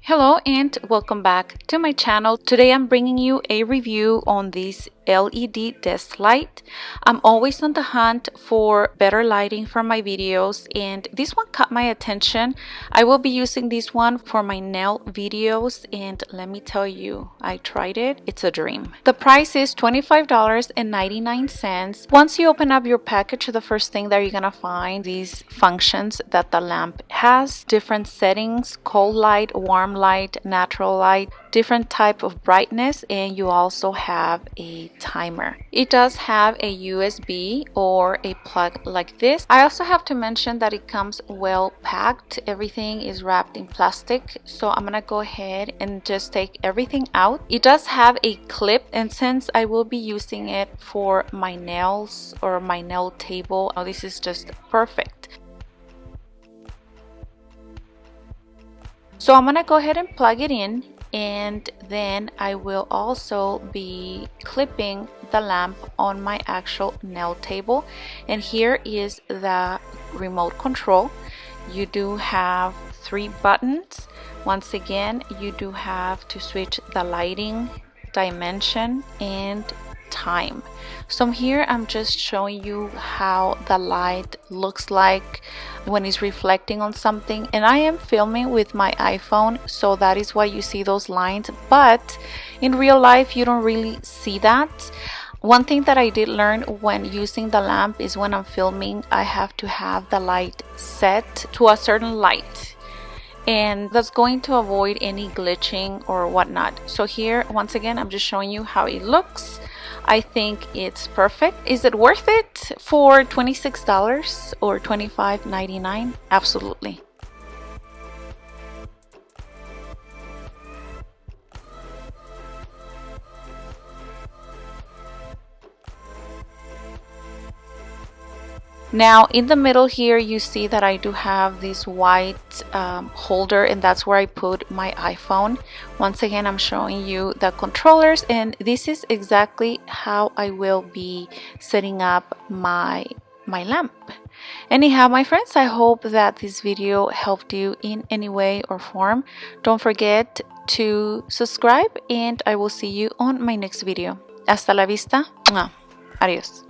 Hello and welcome back to my channel. Today I'm bringing you a review on this LED desk light. I'm always on the hunt for better lighting for my videos, and this one caught my attention. I will be using this one for my nail videos, and let me tell you, I tried it. It's a dream. The price is $25.99. Once you open up your package, the first thing that you're gonna find these functions that the lamp has: different settings, cold light, warm light, natural light, different type of brightness, and you also have a timer. It does have a USB or a plug like this. I also have to mention that it comes well packed. Everything is wrapped in plastic, so I'm gonna go ahead and just take everything out. It does have a clip, and since I will be using it for my nails or my nail table, this is just perfect. So I'm gonna go ahead and plug it in, and then I will also be clipping the lamp on my actual nail table. And here is the remote control. You do have 3 buttons. Once again, you do have to switch the lighting, dimension, and time. So here I'm just showing you how the light looks like when it's reflecting on something, and I am filming with my iPhone, so that is why you see those lines, but in real life you don't really see that. One thing that I did learn when using the lamp is when I'm filming, I have to have the light set to a certain light, and that's going to avoid any glitching or whatnot. So here, once again, I'm just showing you how it looks. I think it's perfect. Is it worth it for $26 or $25.99? Absolutely. Now in the middle here, you see that I do have this white holder, and that's where I put my iPhone. Once again, I'm showing you the controllers, and this is exactly how I will be setting up my lamp. Anyhow, my friends, I hope that this video helped you in any way or form. Don't forget to subscribe, and I will see you on my next video. Hasta la vista. Adios.